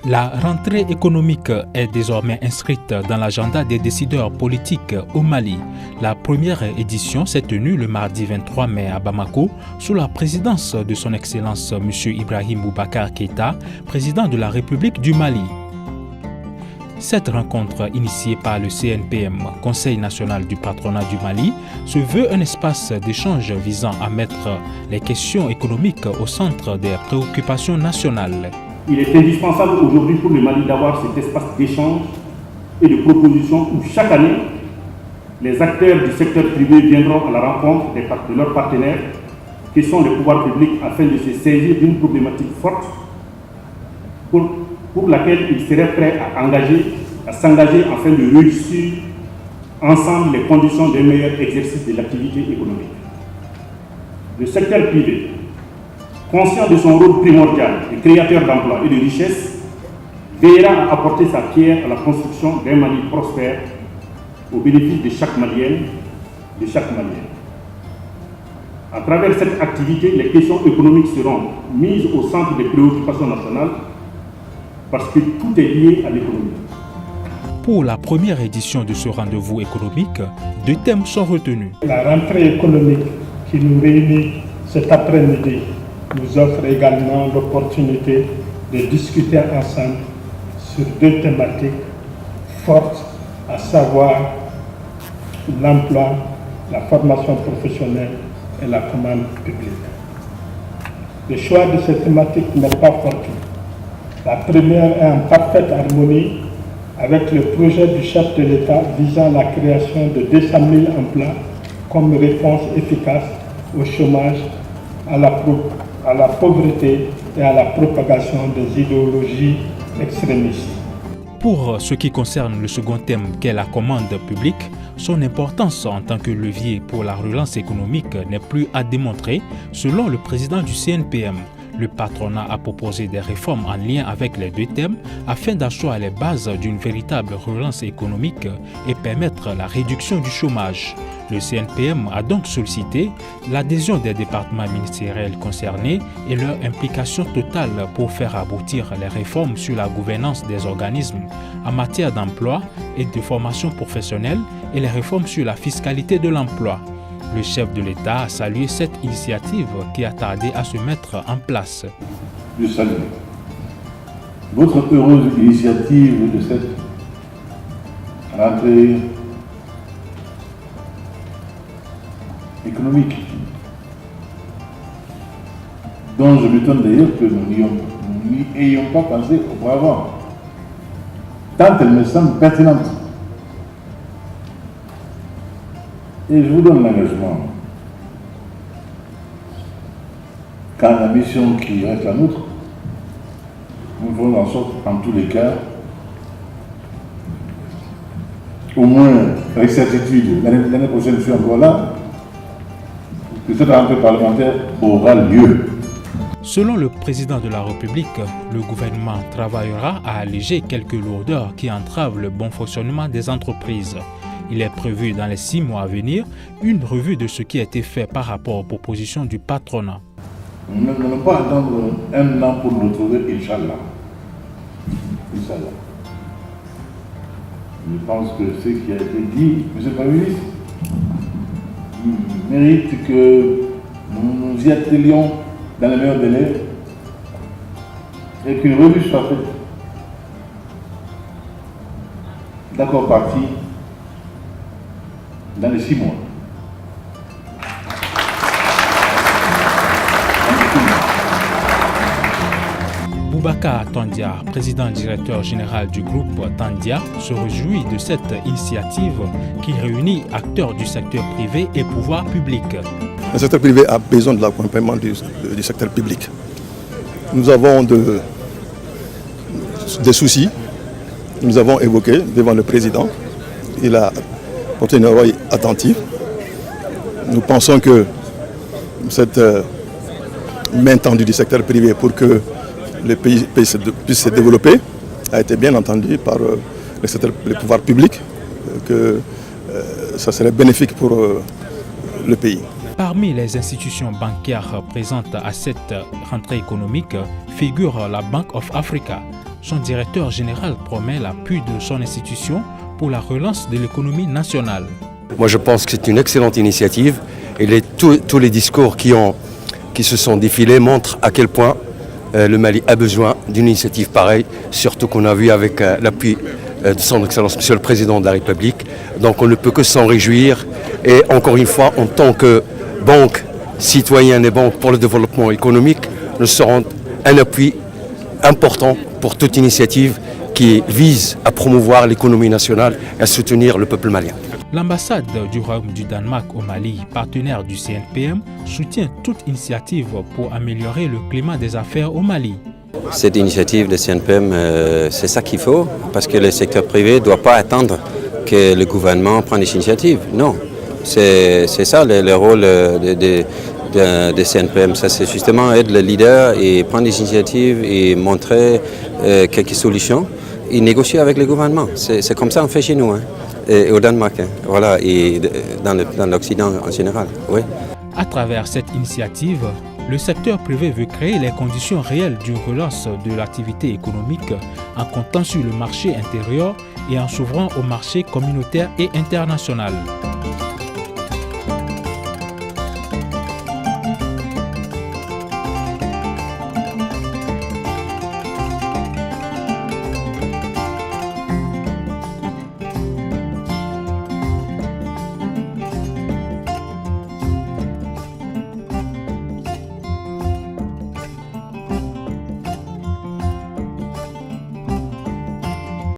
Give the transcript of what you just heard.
La rentrée économique est désormais inscrite dans l'agenda des décideurs politiques au Mali. La première édition s'est tenue le mardi 23 mai à Bamako sous la présidence de son Excellence M. Ibrahim Boubacar Keïta, président de la République du Mali. Cette rencontre, initiée par le CNPM, Conseil national du patronat du Mali, se veut un espace d'échange visant à mettre les questions économiques au centre des préoccupations nationales. Il est indispensable aujourd'hui pour le Mali d'avoir cet espace d'échange et de proposition où chaque année, les acteurs du secteur privé viendront à la rencontre de leurs partenaires, qui sont les pouvoirs publics, afin de se saisir d'une problématique forte pour laquelle ils seraient prêts à s'engager afin de réussir ensemble les conditions d'un meilleur exercice de l'activité économique. Le secteur privé, conscient de son rôle primordial de créateur d'emplois et de richesses, veillera à apporter sa pierre à la construction d'un Mali prospère au bénéfice de chaque Malienne, de chaque Malien. À travers cette activité, les questions économiques seront mises au centre des préoccupations nationales parce que tout est lié à l'économie. Pour la première édition de ce rendez-vous économique, 2 thèmes sont retenus. La rentrée économique qui nous réunit cet après-midi nous offre également l'opportunité de discuter ensemble sur 2 thématiques fortes, à savoir l'emploi, la formation professionnelle et la commande publique. Le choix de ces thématiques n'est pas fortuit. La première est en parfaite harmonie avec le projet du chef de l'État visant la création de 200 000 emplois comme réponse efficace au chômage, à la pauvreté et à la propagation des idéologies extrémistes. Pour ce qui concerne le second thème qu'est la commande publique, son importance en tant que levier pour la relance économique n'est plus à démontrer, selon le président du CNPM. Le patronat a proposé des réformes en lien avec les 2 thèmes afin d'asseoir les bases d'une véritable relance économique et permettre la réduction du chômage. Le CNPM a donc sollicité l'adhésion des départements ministériels concernés et leur implication totale pour faire aboutir les réformes sur la gouvernance des organismes en matière d'emploi et de formation professionnelle et les réformes sur la fiscalité de l'emploi. Le chef de l'État a salué cette initiative qui a tardé à se mettre en place. Je salue votre heureuse initiative de cette rentrée économique, dont je m'étonne d'ailleurs que nous n'y ayons pas pensé auparavant, tant elle me semble pertinente. Et je vous donne l'engagement qu'à la mission qui reste la nôtre, nous ferons en sorte, en tous les cas, au moins avec certitude, l'année prochaine, je suis encore là, que cette rentrée parlementaire aura lieu. Selon le président de la République, le gouvernement travaillera à alléger quelques lourdeurs qui entravent le bon fonctionnement des entreprises. Il est prévu dans les 6 mois à venir une revue de ce qui a été fait par rapport aux propositions du patronat. Nous n'allons pas attendre 1 an pour nous retrouver, Inch'Allah. Inch'Allah. Je pense que ce qui a été dit, M. le Premier ministre, mérite que nous nous y attelions dans les meilleurs délais et qu'une revue soit faite. D'accord parti dans les 6 mois. Boubacar Tandia, président directeur général du groupe Tandia, se réjouit de cette initiative qui réunit acteurs du secteur privé et pouvoir public. Le secteur privé a besoin de l'accompagnement du secteur public. Nous avons des soucis. Nous avons évoqué devant le président. Il a porté une oreille attentive. Nous pensons que cette main tendue du secteur privé pour que le pays puisse se développer a été bien entendue par le pouvoir public, que ça serait bénéfique pour le pays. Parmi les institutions bancaires présentes à cette rentrée économique figure la Bank of Africa. son directeur général promet l'appui de son institution pour la relance de l'économie nationale. Moi, je pense que c'est une excellente initiative et tous les discours qui se sont défilés montrent à quel point le Mali a besoin d'une initiative pareille, surtout qu'on a vu avec l'appui de son Excellence Monsieur le Président de la République. Donc on ne peut que s'en réjouir et encore une fois, en tant que banque citoyenne et banque pour le développement économique, nous serons un appui important pour toute initiative qui vise à promouvoir l'économie nationale et à soutenir le peuple malien. L'ambassade du Royaume du Danemark au Mali, partenaire du CNPM, soutient toute initiative pour améliorer le climat des affaires au Mali. Cette initiative de CNPM, c'est ça qu'il faut, parce que le secteur privé ne doit pas attendre que le gouvernement prenne des initiatives. Non, c'est ça le rôle de CNPM. Ça, c'est justement être le leader et prendre des initiatives et montrer quelques solutions et négocier avec le gouvernement. C'est comme ça qu'on fait chez nous. Et au Danemark, voilà, et dans l'Occident en général. Oui. À travers cette initiative, le secteur privé veut créer les conditions réelles d'une relance de l'activité économique en comptant sur le marché intérieur et en s'ouvrant au marché communautaire et international.